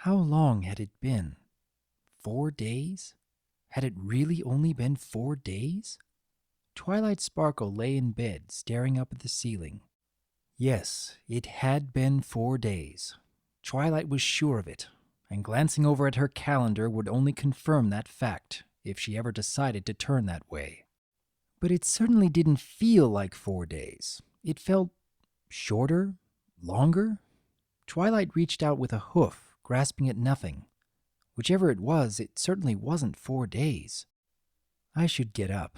How long had it been? 4 days? Had it really only been 4 days? Twilight Sparkle lay in bed, staring up at the ceiling. Yes, it had been 4 days. Twilight was sure of it, and glancing over at her calendar would only confirm that fact if she ever decided to turn that way. But it certainly didn't feel like 4 days. It felt shorter, longer. Twilight reached out with a hoof, grasping at nothing. Whichever it was, it certainly wasn't 4 days. I should get up.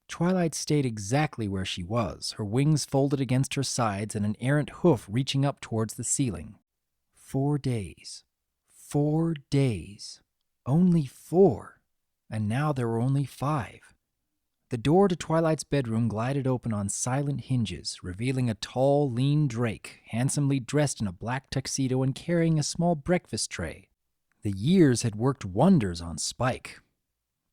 Twilight stayed exactly where she was, her wings folded against her sides and an errant hoof reaching up towards the ceiling. 4 days. 4 days. Only 4. And now there were only 5. The door to Twilight's bedroom glided open on silent hinges, revealing a tall, lean Drake, handsomely dressed in a black tuxedo and carrying a small breakfast tray. The years had worked wonders on Spike.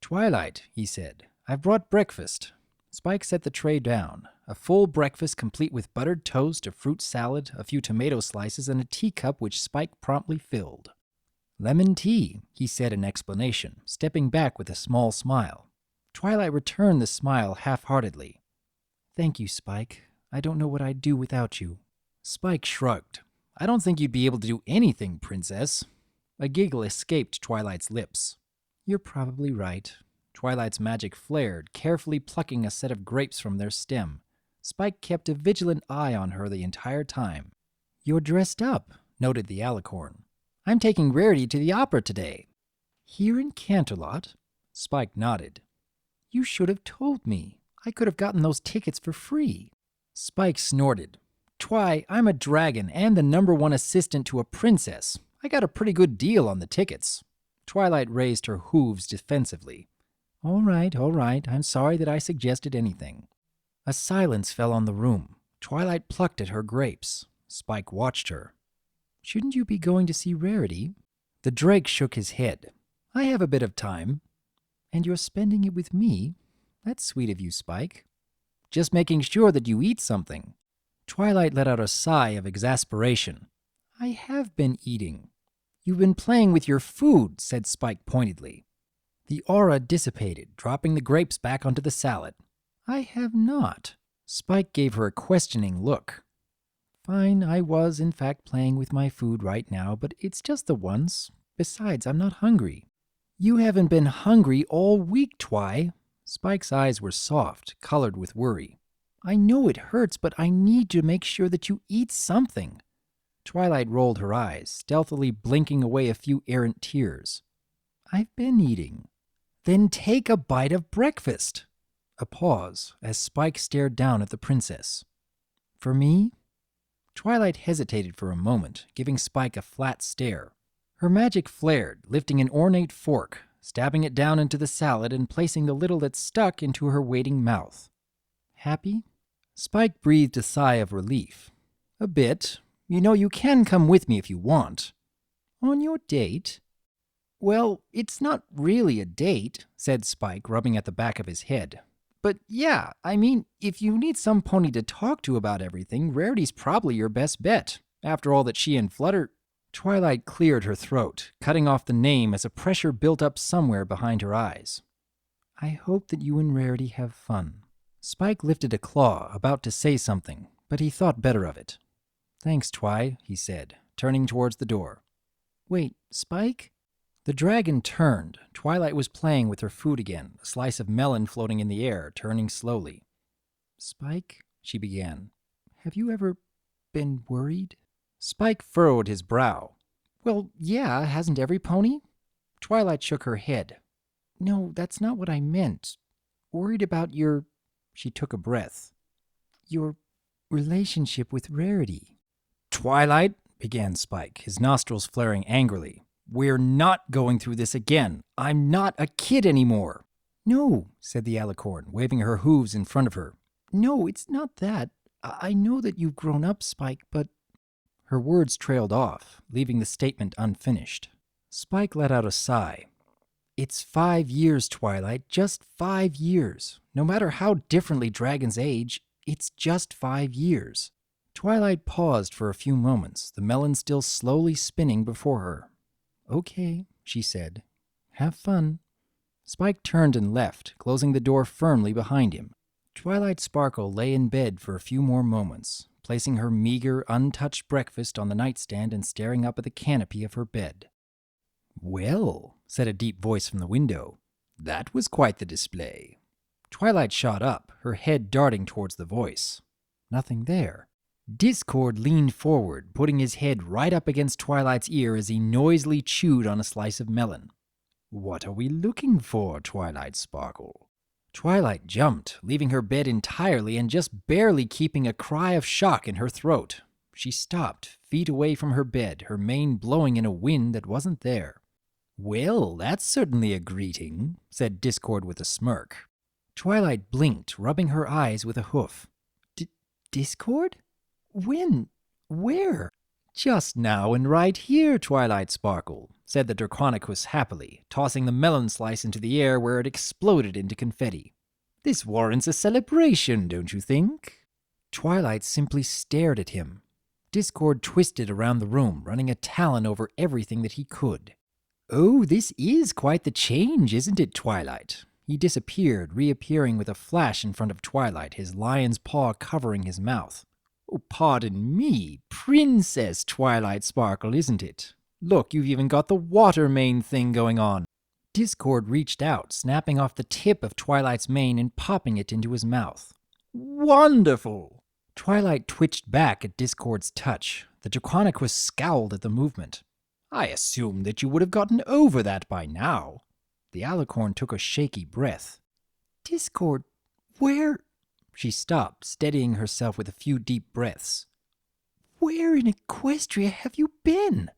"Twilight," he said, "I've brought breakfast." Spike set the tray down, a full breakfast complete with buttered toast, a fruit salad, a few tomato slices, and a teacup which Spike promptly filled. "Lemon tea," he said in explanation, stepping back with a small smile. Twilight returned the smile half-heartedly. "Thank you, Spike. I don't know what I'd do without you." Spike shrugged. "I don't think you'd be able to do anything, Princess." A giggle escaped Twilight's lips. "You're probably right." Twilight's magic flared, carefully plucking a set of grapes from their stem. Spike kept a vigilant eye on her the entire time. "You're dressed up," noted the alicorn. "I'm taking Rarity to the opera today." "Here in Canterlot?" Spike nodded. "You should have told me. I could have gotten those tickets for free." Spike snorted. "Twi, I'm a dragon and the #1 assistant to a princess. I got a pretty good deal on the tickets." Twilight raised her hooves defensively. All right. I'm sorry that I suggested anything." A silence fell on the room. Twilight plucked at her grapes. Spike watched her. "Shouldn't you be going to see Rarity?" The Drake shook his head. "I have a bit of time." "And you're spending it with me? That's sweet of you, Spike." "Just making sure that you eat something." Twilight let out a sigh of exasperation. "I have been eating." "You've been playing with your food," said Spike pointedly. The aura dissipated, dropping the grapes back onto the salad. "I have not." Spike gave her a questioning look. "Fine, I was in fact playing with my food right now, but it's just the once. Besides, I'm not hungry." "You haven't been hungry all week, Twi." Spike's eyes were soft, colored with worry. "I know it hurts, but I need to make sure that you eat something." Twilight rolled her eyes, stealthily blinking away a few errant tears. "I've been eating." "Then take a bite of breakfast." A pause, as Spike stared down at the princess. "For me?" Twilight hesitated for a moment, giving Spike a flat stare. Her magic flared, lifting an ornate fork, stabbing it down into the salad and placing the little that stuck into her waiting mouth. "Happy?" Spike breathed a sigh of relief. "A bit. You know, you can come with me if you want." "On your date?" "Well, it's not really a date," said Spike, rubbing at the back of his head. "But yeah, I mean, if you need some pony to talk to about everything, Rarity's probably your best bet. After all that she and Flutter..." Twilight cleared her throat, cutting off the name as a pressure built up somewhere behind her eyes. "I hope that you and Rarity have fun." Spike lifted a claw, about to say something, but he thought better of it. "Thanks, Twi," he said, turning towards the door. "Wait, Spike?" The dragon turned. Twilight was playing with her food again, a slice of melon floating in the air, turning slowly. "Spike," she began, "have you ever been worried?" Spike furrowed his brow. "Well, yeah, hasn't every pony?" Twilight shook her head. "No, that's not what I meant. Worried about your..." She took a breath. "Your relationship with Rarity." "Twilight," began Spike, his nostrils flaring angrily. "We're not going through this again. I'm not a kid anymore." "No," said the alicorn, waving her hooves in front of her. "No, it's not that. I know that you've grown up, Spike, but..." Her words trailed off, leaving the statement unfinished. Spike let out a sigh. "It's 5 years, Twilight, just 5 years. No matter how differently dragons age, it's just 5 years." Twilight paused for a few moments, the melon still slowly spinning before her. Okay, she said. Have fun. Spike turned and left, closing the door firmly behind him. Twilight Sparkle lay in bed for a few more moments, placing her meager, untouched breakfast on the nightstand and staring up at the canopy of her bed. Well, said a deep voice from the window, that was quite the display. Twilight shot up, her head darting towards the voice. Nothing there. Discord leaned forward, putting his head right up against Twilight's ear as he noisily chewed on a slice of melon. What are we looking for, Twilight Sparkle? Twilight jumped, leaving her bed entirely and just barely keeping a cry of shock in her throat. She stopped, feet away from her bed, her mane blowing in a wind that wasn't there. Well, that's certainly a greeting, said Discord with a smirk. Twilight blinked, rubbing her eyes with a hoof. Discord? When? Where? Just now and right here, Twilight Sparkle, said the Draconicus happily, tossing the melon slice into the air where it exploded into confetti. This warrants a celebration, don't you think? Twilight simply stared at him. Discord twisted around the room, running a talon over everything that he could. Oh, this is quite the change, isn't it, Twilight? He disappeared, reappearing with a flash in front of Twilight, his lion's paw covering his mouth. Oh, pardon me, Princess Twilight Sparkle, isn't it? Look, you've even got the water mane thing going on. Discord reached out, snapping off the tip of Twilight's mane and popping it into his mouth. Wonderful! Twilight twitched back at Discord's touch. The Draconicus scowled at the movement. I assumed that you would have gotten over that by now. The alicorn took a shaky breath. Discord, where? She stopped, steadying herself with a few deep breaths. Where in Equestria have you been?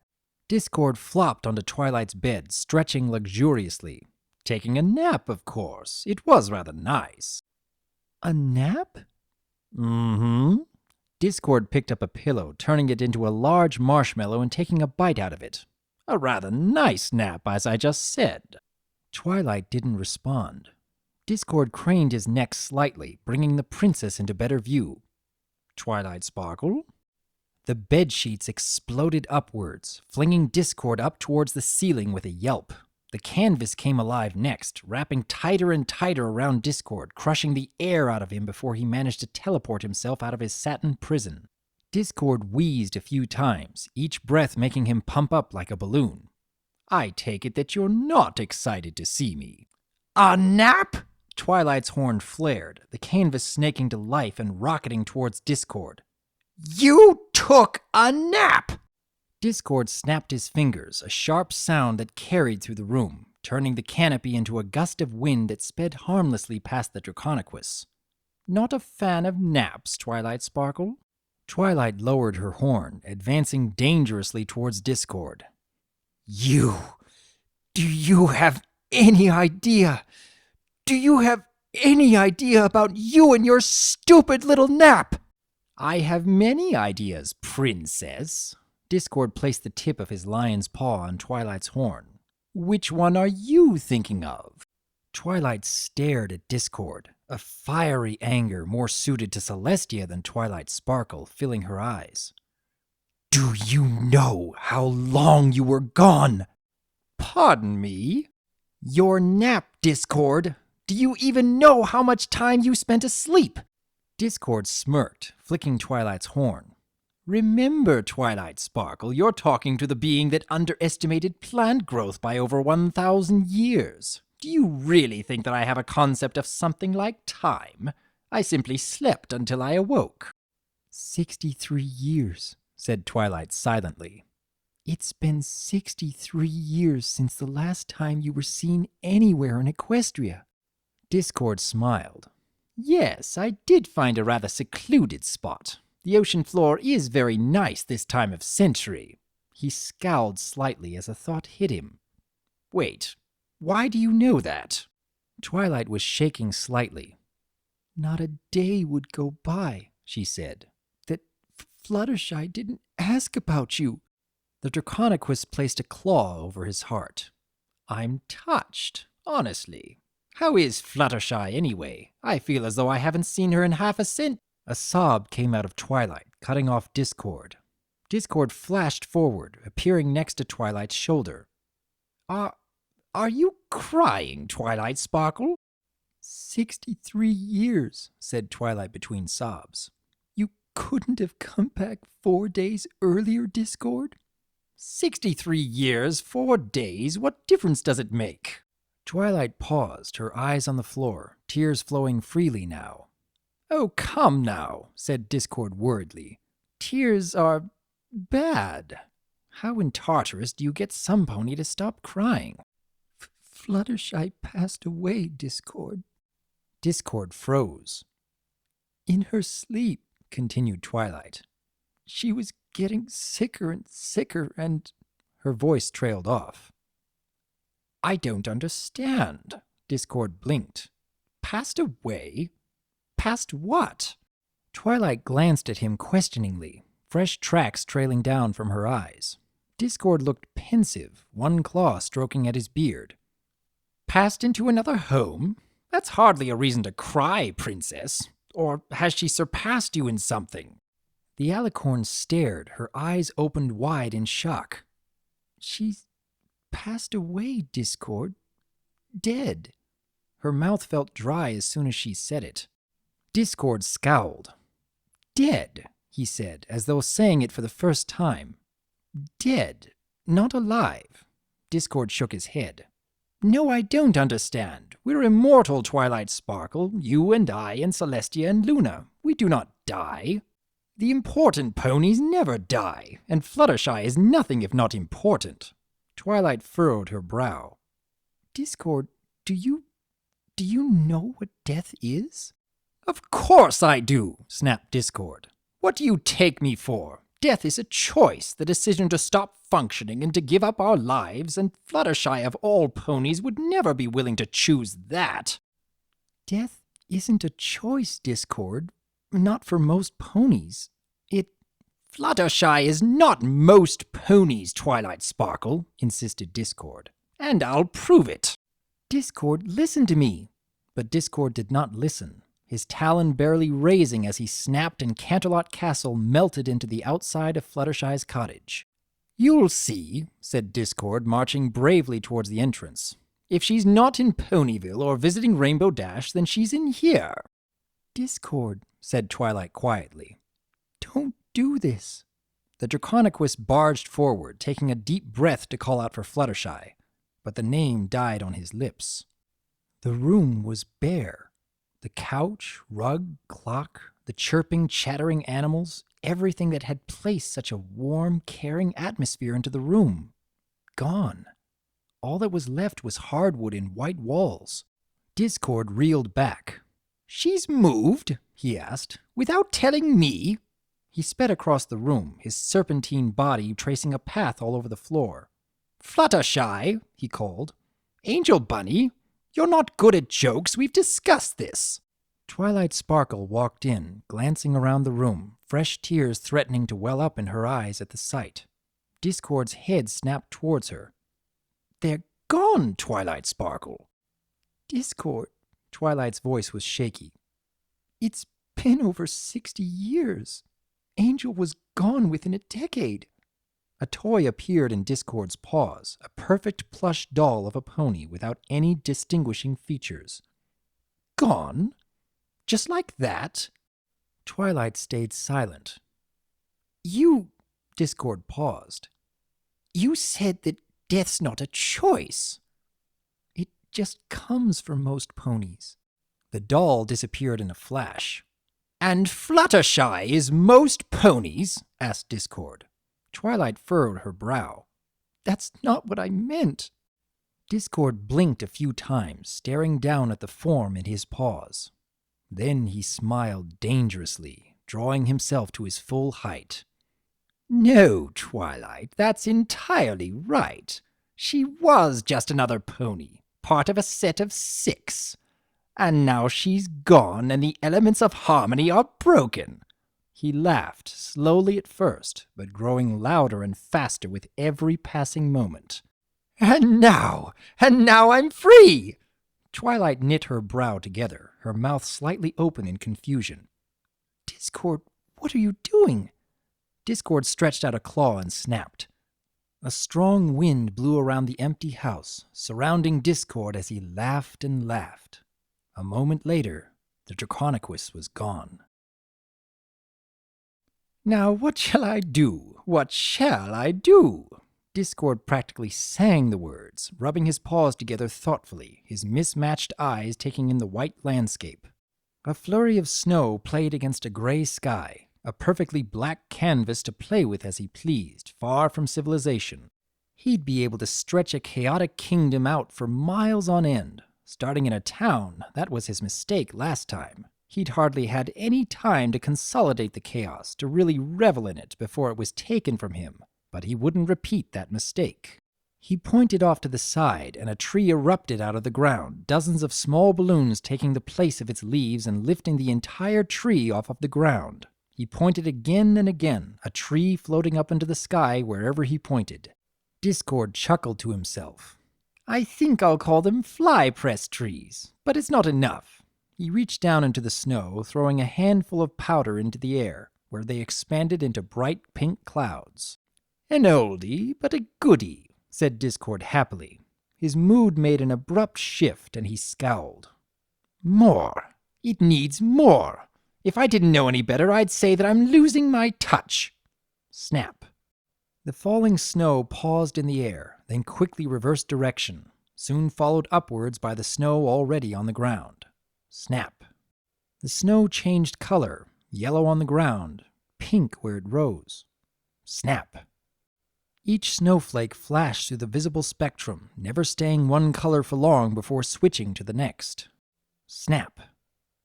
Discord flopped onto Twilight's bed, stretching luxuriously. Taking a nap, of course. It was rather nice. A nap? Mm-hmm. Discord picked up a pillow, turning it into a large marshmallow and taking a bite out of it. A rather nice nap, as I just said. Twilight didn't respond. Discord craned his neck slightly, bringing the princess into better view. Twilight Sparkle? The bedsheets exploded upwards, flinging Discord up towards the ceiling with a yelp. The canvas came alive next, wrapping tighter and tighter around Discord, crushing the air out of him before he managed to teleport himself out of his satin prison. Discord wheezed a few times, each breath making him pump up like a balloon. I take it that you're not excited to see me. A nap? Twilight's horn flared, the canvas snaking to life and rocketing towards Discord. You took a nap! Discord snapped his fingers, a sharp sound that carried through the room, turning the canopy into a gust of wind that sped harmlessly past the Draconicus. Not a fan of naps, Twilight Sparkle? Twilight lowered her horn, advancing dangerously towards Discord. Do you have any idea? Do you have any idea about you and your stupid little nap? I have many ideas, princess. Discord placed the tip of his lion's paw on Twilight's horn. Which one are you thinking of? Twilight stared at Discord, a fiery anger more suited to Celestia than Twilight Sparkle filling her eyes. Do you know how long you were gone? Pardon me? Your nap, Discord. Do you even know how much time you spent asleep? Discord smirked, flicking Twilight's horn. Remember, Twilight Sparkle, you're talking to the being that underestimated plant growth by over 1,000 years. Do you really think that I have a concept of something like time? I simply slept until I awoke. 63 years, said Twilight silently. It's been 63 years since the last time you were seen anywhere in Equestria. Discord smiled. Yes, I did find a rather secluded spot. The ocean floor is very nice this time of century. He scowled slightly as a thought hit him. Wait, why do you know that? Twilight was shaking slightly. Not a day would go by, she said, that Fluttershy didn't ask about you. The Draconicus placed a claw over his heart. I'm touched, honestly. How is Fluttershy anyway? I feel as though I haven't seen her in half a cent. A sob came out of Twilight, cutting off Discord. Discord flashed forward, appearing next to Twilight's shoulder. Are, are you crying, Twilight Sparkle? 63 years, said Twilight between sobs. You couldn't have come back 4 days earlier, Discord? 63 years, 4 days, what difference does it make? Twilight paused, her eyes on the floor, tears flowing freely now. Oh, come now, said Discord worriedly. Tears are bad. How in Tartarus do you get some pony to stop crying? Fluttershy passed away, Discord. Discord froze. In her sleep, continued Twilight. She was getting sicker and sicker, and her voice trailed off. I don't understand. Discord blinked. Passed away? Past what? Twilight glanced at him questioningly, fresh tracks trailing down from her eyes. Discord looked pensive, one claw stroking at his beard. Passed into another home? That's hardly a reason to cry, princess. Or has she surpassed you in something? The alicorn stared, her eyes opened wide in shock. She's passed away, Discord. Dead. Her mouth felt dry as soon as she said it. Discord scowled. Dead, he said, as though saying it for the first time. Dead, not alive. Discord shook his head. No, I don't understand. We're immortal, Twilight Sparkle. You and I and Celestia and Luna. We do not die. The important ponies never die, and Fluttershy is nothing if not important. Twilight furrowed her brow. Discord, do you know what death is? Of course I do, snapped Discord. What do you take me for? Death is a choice, the decision to stop functioning and to give up our lives, and Fluttershy of all ponies would never be willing to choose that. Death isn't a choice, Discord. Not for most ponies. Fluttershy is not most ponies, Twilight Sparkle, insisted Discord. And I'll prove it. Discord, listen to me. But Discord did not listen, his talon barely raising as he snapped and Canterlot Castle melted into the outside of Fluttershy's cottage. You'll see, said Discord, marching bravely towards the entrance. If she's not in Ponyville or visiting Rainbow Dash, then she's in here. Discord, said Twilight quietly. Don't do this. The Draconiquist barged forward, taking a deep breath to call out for Fluttershy, but the name died on his lips. The room was bare. The couch, rug, clock, the chirping, chattering animals, everything that had placed such a warm, caring atmosphere into the room. Gone. All that was left was hardwood and white walls. Discord reeled back. She's moved, he asked, without telling me? He sped across the room, his serpentine body tracing a path all over the floor. Fluttershy, he called. Angel Bunny, you're not good at jokes, we've discussed this. Twilight Sparkle walked in, glancing around the room, fresh tears threatening to well up in her eyes at the sight. Discord's head snapped towards her. They're gone, Twilight Sparkle. Discord, Twilight's voice was shaky. It's been over 60 years. Angel was gone within a decade. A toy appeared in Discord's paws, a perfect plush doll of a pony without any distinguishing features. Gone? Just like that? Twilight stayed silent. Discord paused. You said that death's not a choice. It just comes for most ponies. The doll disappeared in a flash. And Fluttershy is most ponies? Asked Discord. Twilight furrowed her brow. That's not what I meant. Discord blinked a few times, staring down at the form in his paws. Then he smiled dangerously, drawing himself to his full height. No, Twilight, that's entirely right. She was just another pony, part of a set of 6. And now she's gone and the elements of harmony are broken. He laughed, slowly at first, but growing louder and faster with every passing moment. And now I'm free! Twilight knit her brow together, her mouth slightly open in confusion. Discord, what are you doing? Discord stretched out a claw and snapped. A strong wind blew around the empty house, surrounding Discord as he laughed and laughed. A moment later, the Draconequus was gone. "Now what shall I do? What shall I do?" Discord practically sang the words, rubbing his paws together thoughtfully, his mismatched eyes taking in the white landscape. A flurry of snow played against a gray sky, a perfectly black canvas to play with as he pleased, far from civilization. He'd be able to stretch a chaotic kingdom out for miles on end. Starting in a town, that was his mistake last time. He'd hardly had any time to consolidate the chaos, to really revel in it before it was taken from him, but he wouldn't repeat that mistake. He pointed off to the side, and a tree erupted out of the ground, dozens of small balloons taking the place of its leaves and lifting the entire tree off of the ground. He pointed again and again, a tree floating up into the sky wherever he pointed. Discord chuckled to himself. "I think I'll call them fly-press trees, but it's not enough." He reached down into the snow, throwing a handful of powder into the air, where they expanded into bright pink clouds. "An oldie, but a goodie," said Discord happily. His mood made an abrupt shift, and he scowled. "More. It needs more. If I didn't know any better, I'd say that I'm losing my touch." Snap. The falling snow paused in the air, then quickly reversed direction, soon followed upwards by the snow already on the ground. Snap. The snow changed color, yellow on the ground, pink where it rose. Snap. Each snowflake flashed through the visible spectrum, never staying one color for long before switching to the next. Snap.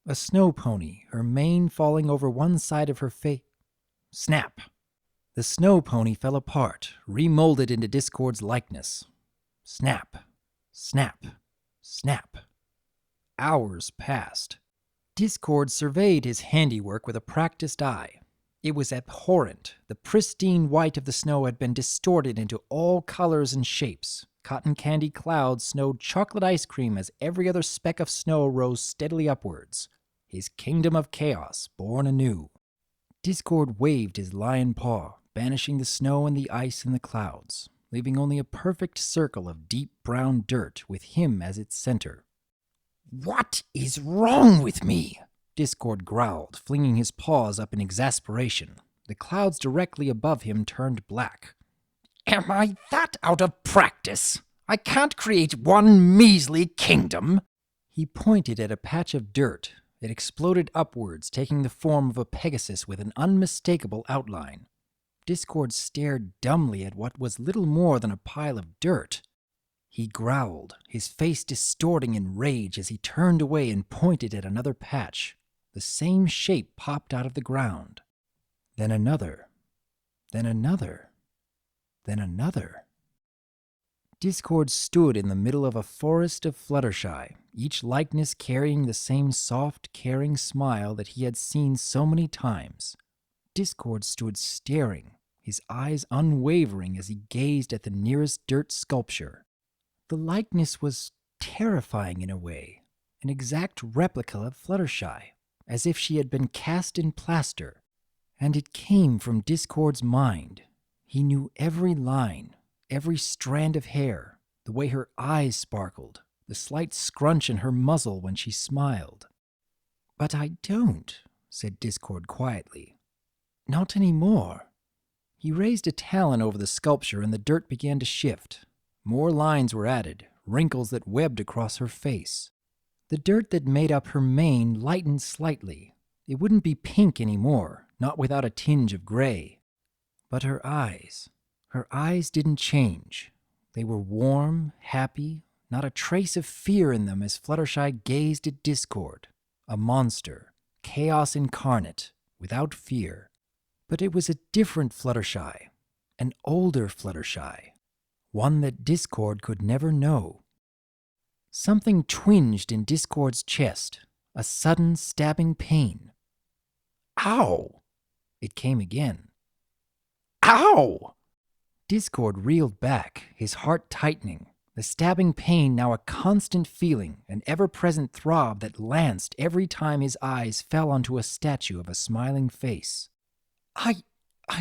A snow pony, her mane falling over one side of her face. Snap. The snow pony fell apart, remolded into Discord's likeness. Snap. Snap. Snap. Hours passed. Discord surveyed his handiwork with a practiced eye. It was abhorrent. The pristine white of the snow had been distorted into all colors and shapes. Cotton candy clouds snowed chocolate ice cream as every other speck of snow rose steadily upwards. His kingdom of chaos born anew. Discord waved his lion paw, banishing the snow and the ice and the clouds, leaving only a perfect circle of deep brown dirt with him as its center. "What is wrong with me?" Discord growled, flinging his paws up in exasperation. The clouds directly above him turned black. "Am I that out of practice? I can't create one measly kingdom." He pointed at a patch of dirt. It exploded upwards, taking the form of a Pegasus with an unmistakable outline. Discord stared dumbly at what was little more than a pile of dirt. He growled, his face distorting in rage as he turned away and pointed at another patch. The same shape popped out of the ground. Then another. Then another. Then another. Discord stood in the middle of a forest of Fluttershy, each likeness carrying the same soft, caring smile that he had seen so many times. Discord stood staring, his eyes unwavering as he gazed at the nearest dirt sculpture. The likeness was terrifying in a way, an exact replica of Fluttershy, as if she had been cast in plaster. And it came from Discord's mind. He knew every line, every strand of hair, the way her eyes sparkled, the slight scrunch in her muzzle when she smiled. "But I don't," said Discord quietly. "Not anymore." He raised a talon over the sculpture and the dirt began to shift. More lines were added, wrinkles that webbed across her face. The dirt that made up her mane lightened slightly. It wouldn't be pink anymore, not without a tinge of gray. But her eyes didn't change. They were warm, happy, not a trace of fear in them as Fluttershy gazed at Discord. A monster, chaos incarnate, without fear. But it was a different Fluttershy, an older Fluttershy, one that Discord could never know. Something twinged in Discord's chest, a sudden stabbing pain. "Ow!" It came again. "Ow!" Discord reeled back, his heart tightening, the stabbing pain now a constant feeling, an ever-present throb that lanced every time his eyes fell onto a statue of a smiling face. I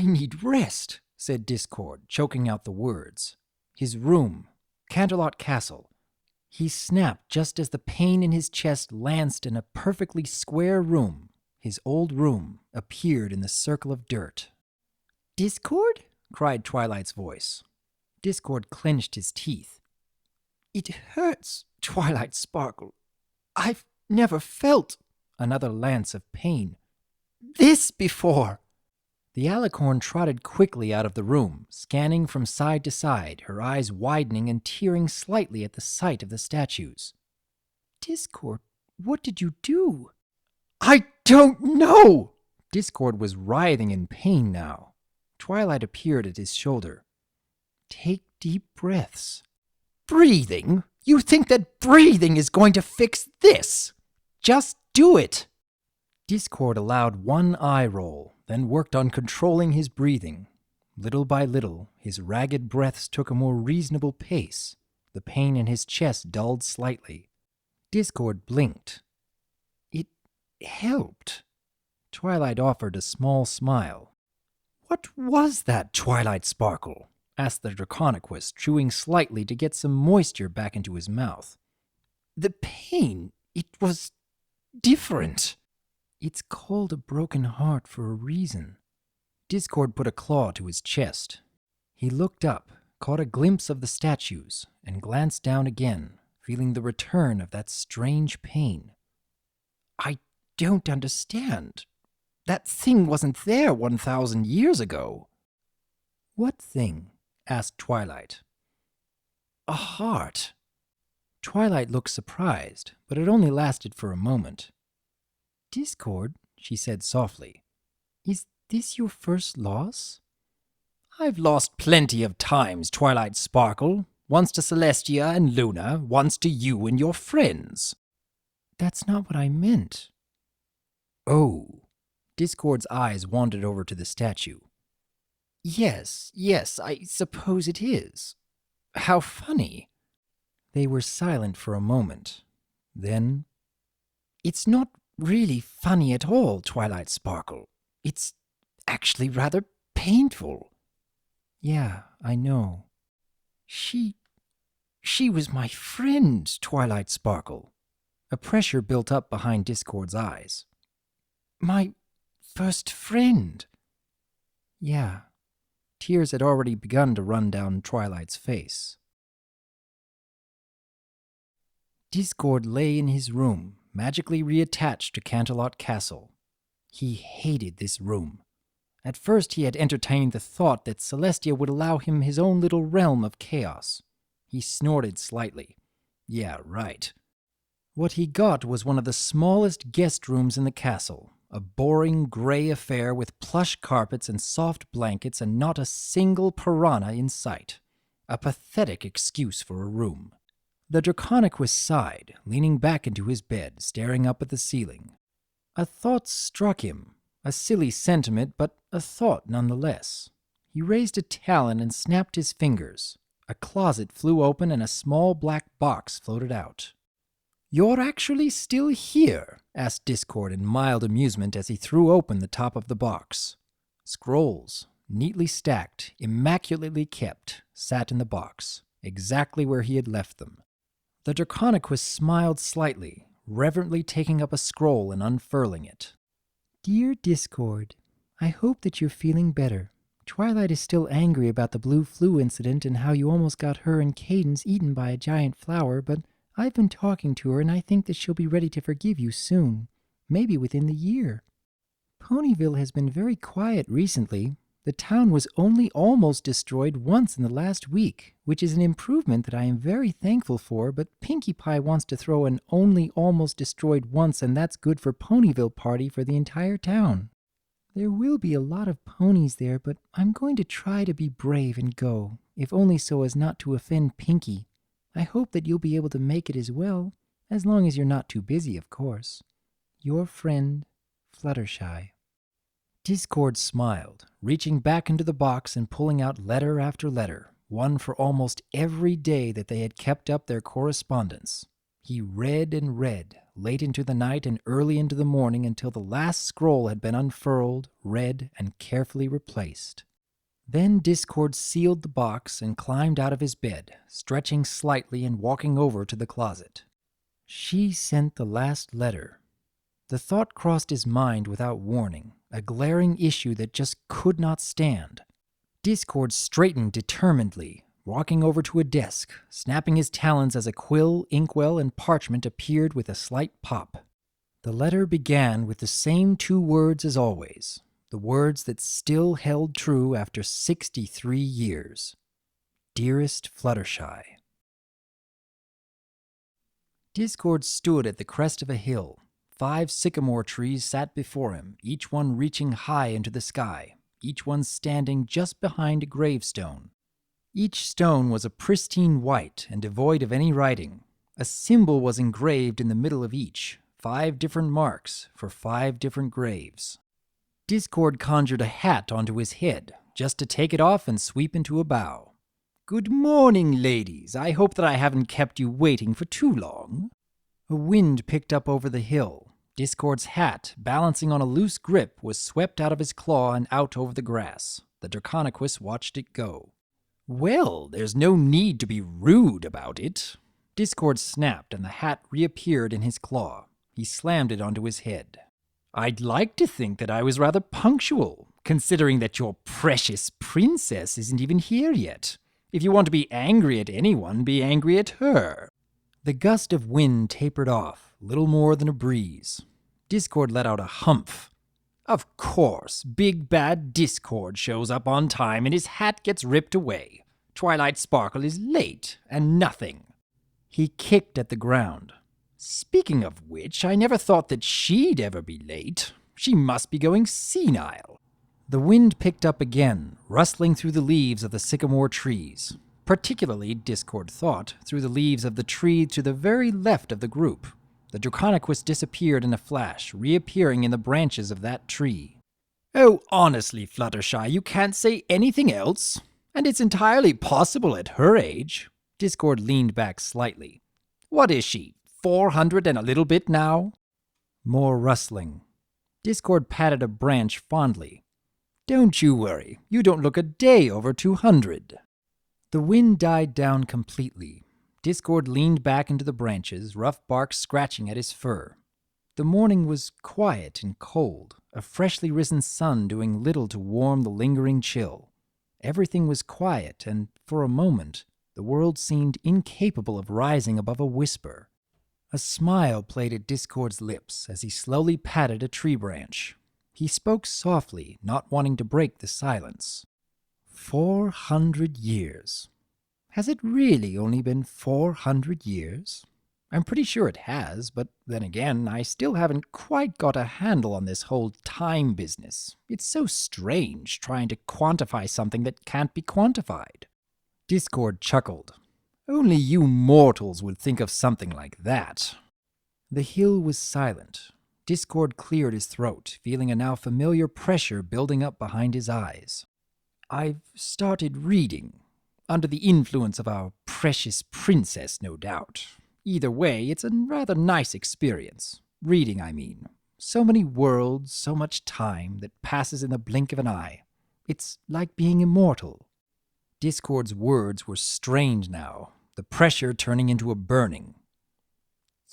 need rest," said Discord, choking out the words. His room, Canterlot Castle. He snapped just as the pain in his chest lanced in a perfectly square room. His old room appeared in the circle of dirt. "Discord?" cried Twilight's voice. Discord clenched his teeth. "It hurts, Twilight Sparkle. I've never felt," another lance of pain, "this before." The alicorn trotted quickly out of the room, scanning from side to side, her eyes widening and tearing slightly at the sight of the statues. "Discord, what did you do?" "I don't know!" Discord was writhing in pain now. Twilight appeared at his shoulder. "Take deep breaths." "Breathing? You think that breathing is going to fix this? Just do it!" Discord allowed one eye roll, then worked on controlling his breathing. Little by little, his ragged breaths took a more reasonable pace. The pain in his chest dulled slightly. Discord blinked. It helped. Twilight offered a small smile. "What was that, Twilight Sparkle?" asked the Draconequus, chewing slightly to get some moisture back into his mouth. "The pain, it was different." "It's called a broken heart for a reason." Discord put a claw to his chest. He looked up, caught a glimpse of the statues, and glanced down again, feeling the return of that strange pain. "I don't understand. That thing wasn't there 1,000 years ago." "What thing?" asked Twilight. "A heart." Twilight looked surprised, but it only lasted for a moment. "Discord," she said softly, "is this your first loss?" "I've lost plenty of times, Twilight Sparkle. Once to Celestia and Luna, once to you and your friends." "That's not what I meant." "Oh." Discord's eyes wandered over to the statue. Yes, I suppose it is. How funny." They were silent for a moment. Then, "It's not really funny at all, Twilight Sparkle. It's actually rather painful." "Yeah, I know." She was my friend, Twilight Sparkle." A pressure built up behind Discord's eyes. "My first friend." "Yeah." Tears had already begun to run down Twilight's face. Discord lay in his room, magically reattached to Canterlot Castle. He hated this room. At first he had entertained the thought that Celestia would allow him his own little realm of chaos. He snorted slightly. Yeah, right. What he got was one of the smallest guest rooms in the castle, a boring gray affair with plush carpets and soft blankets and not a single piranha in sight. A pathetic excuse for a room. The Draconequus sighed, leaning back into his bed, staring up at the ceiling. A thought struck him, a silly sentiment, but a thought nonetheless. He raised a talon and snapped his fingers. A closet flew open and a small black box floated out. "You're actually still here?" asked Discord in mild amusement as he threw open the top of the box. Scrolls, neatly stacked, immaculately kept, sat in the box, exactly where he had left them. The Draconequus smiled slightly, reverently taking up a scroll and unfurling it. "Dear Discord, I hope that you're feeling better. Twilight is still angry about the blue flu incident and how you almost got her and Cadence eaten by a giant flower, but I've been talking to her and I think that she'll be ready to forgive you soon, maybe within the year. Ponyville has been very quiet recently. The town was only almost destroyed once in the last week, which is an improvement that I am very thankful for, but Pinkie Pie wants to throw an only almost destroyed once and that's good for Ponyville party for the entire town. There will be a lot of ponies there, but I'm going to try to be brave and go, if only so as not to offend Pinkie. I hope that you'll be able to make it as well, as long as you're not too busy, of course. Your friend, Fluttershy." Discord smiled, reaching back into the box and pulling out letter after letter, one for almost every day that they had kept up their correspondence. He read and read, late into the night and early into the morning until the last scroll had been unfurled, read, and carefully replaced. Then Discord sealed the box and climbed out of his bed, stretching slightly and walking over to the closet. She sent the last letter. The thought crossed his mind without warning, a glaring issue that just could not stand. Discord straightened determinedly, walking over to a desk, snapping his talons as a quill, inkwell, and parchment appeared with a slight pop. The letter began with the same 2 words as always, the words that still held true after 63 years. Dearest Fluttershy. Discord stood at the crest of a hill. 5 sycamore trees sat before him, each one reaching high into the sky, each one standing just behind a gravestone. Each stone was a pristine white and devoid of any writing. A symbol was engraved in the middle of each, 5 different marks for 5 different graves. Discord conjured a hat onto his head, just to take it off and sweep into a bow. "Good morning, ladies. I hope that I haven't kept you waiting for too long." A wind picked up over the hill. Discord's hat, balancing on a loose grip, was swept out of his claw and out over the grass. The Draconiquus watched it go. "Well, there's no need to be rude about it." Discord snapped and the hat reappeared in his claw. He slammed it onto his head. "I'd like to think that I was rather punctual, considering that your precious princess isn't even here yet. If you want to be angry at anyone, be angry at her." The gust of wind tapered off, little more than a breeze. Discord let out a humph. Of course, big bad Discord shows up on time and his hat gets ripped away. Twilight Sparkle is late, and nothing. He kicked at the ground. "Speaking of which, I never thought that she'd ever be late. She must be going senile." The wind picked up again, rustling through the leaves of the sycamore trees. Particularly, Discord thought, through the leaves of the tree to the very left of the group. The Draconiquus disappeared in a flash, reappearing in the branches of that tree. "Oh, honestly, Fluttershy, you can't say anything else? And it's entirely possible at her age." Discord leaned back slightly. "What is she, 400 and a little bit now?" More rustling. Discord patted a branch fondly. "Don't you worry, you don't look a day over 200. The wind died down completely. Discord leaned back into the branches, rough bark scratching at his fur. The morning was quiet and cold, a freshly risen sun doing little to warm the lingering chill. Everything was quiet, and for a moment, the world seemed incapable of rising above a whisper. A smile played at Discord's lips as he slowly patted a tree branch. He spoke softly, not wanting to break the silence. 400 years. Has it really only been 400 years? I'm pretty sure it has, but then again, I still haven't quite got a handle on this whole time business. It's so strange trying to quantify something that can't be quantified. Discord chuckled. Only you mortals would think of something like that. The hill was silent. Discord cleared his throat, feeling a now familiar pressure building up behind his eyes. "I've started reading. Under the influence of our precious princess, no doubt. Either way, it's a rather nice experience. Reading, I mean. So many worlds, so much time that passes in the blink of an eye. It's like being immortal." Discord's words were strained now, the pressure turning into a burning.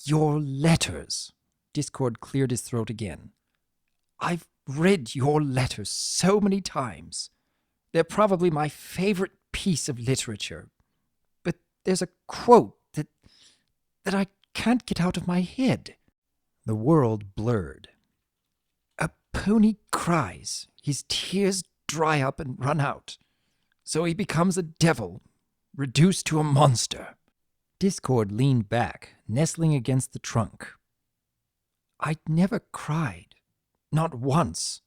"Your letters." Discord cleared his throat again. "I've read your letters so many times. They're probably my favorite piece of literature. But there's a quote that I can't get out of my head." The world blurred. "A pony cries, his tears dry up and run out. So he becomes a devil, reduced to a monster." Discord leaned back, nestling against the trunk. "I'd never cried. Not once.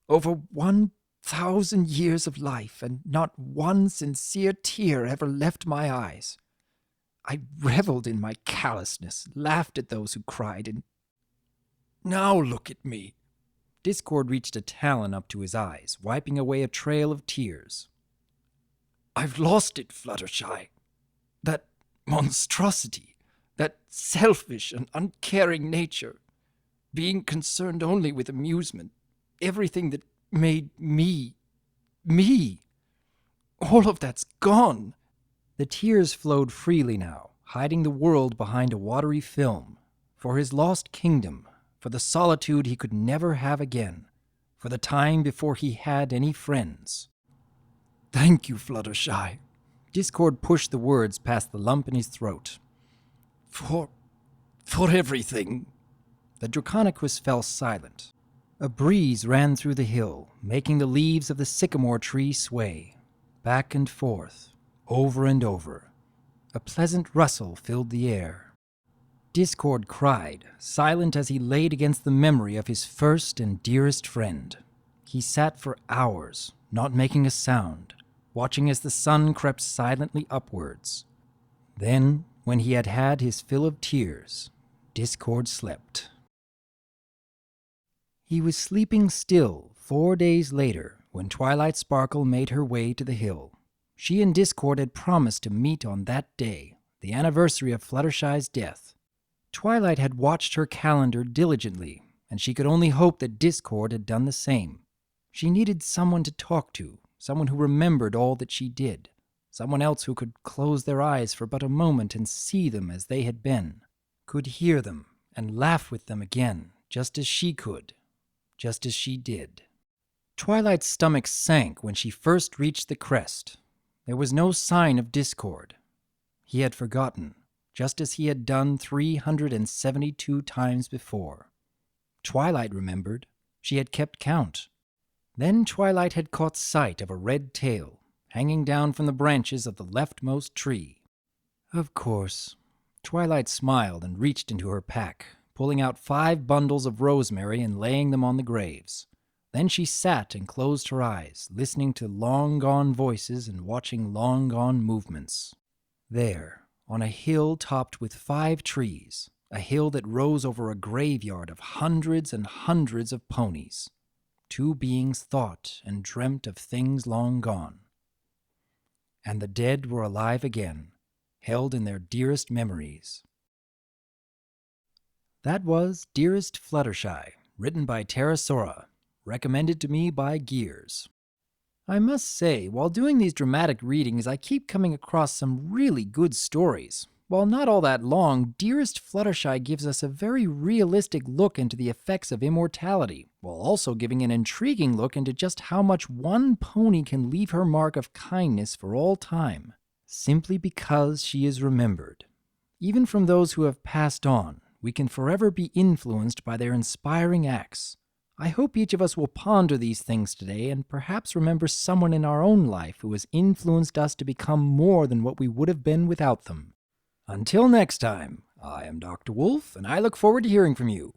Over 1,000 years of life, and not one sincere tear ever left my eyes. I reveled in my callousness, laughed at those who cried, and now look at me." Discord reached a talon up to his eyes, wiping away a trail of tears. "I've lost it, Fluttershy. That monstrosity, that selfish and uncaring nature, being concerned only with amusement, everything that made me, me. All of that's gone. The tears flowed freely now, hiding the world behind a watery film. For his lost kingdom, for the solitude he could never have again, for the time before he had any friends. Thank you, Fluttershy. Discord pushed the words past the lump in his throat. For everything. The Draconicus fell silent. A breeze ran through the hill, making the leaves of the sycamore tree sway, back and forth, over and over. A pleasant rustle filled the air. Discord cried, silent as he laid against the memory of his first and dearest friend. He sat for hours, not making a sound, watching as the sun crept silently upwards. Then, when he had had his fill of tears, Discord slept. He was sleeping still 4 days later when Twilight Sparkle made her way to the hill. She and Discord had promised to meet on that day, the anniversary of Fluttershy's death. Twilight had watched her calendar diligently, and she could only hope that Discord had done the same. She needed someone to talk to, someone who remembered all that she did, someone else who could close their eyes for but a moment and see them as they had been, could hear them and laugh with them again, just as she could, just as she did. Twilight's stomach sank when she first reached the crest. There was no sign of Discord. He had forgotten, just as he had done 372 times before. Twilight remembered. She had kept count. Then Twilight had caught sight of a red tail, hanging down from the branches of the leftmost tree. Of course. Twilight smiled and reached into her pack, pulling out 5 bundles of rosemary and laying them on the graves. Then she sat and closed her eyes, listening to long-gone voices and watching long-gone movements. There, on a hill topped with 5 trees, a hill that rose over a graveyard of hundreds and hundreds of ponies, 2 beings thought and dreamt of things long gone. And the dead were alive again, held in their dearest memories. That was Dearest Fluttershy, written by Terrasora, recommended to me by Gears. I must say, while doing these dramatic readings, I keep coming across some really good stories. While not all that long, Dearest Fluttershy gives us a very realistic look into the effects of immortality, while also giving an intriguing look into just how much one pony can leave her mark of kindness for all time, simply because she is remembered. Even from those who have passed on, we can forever be influenced by their inspiring acts. I hope each of us will ponder these things today and perhaps remember someone in our own life who has influenced us to become more than what we would have been without them. Until next time, I am DRWolf, and I look forward to hearing from you.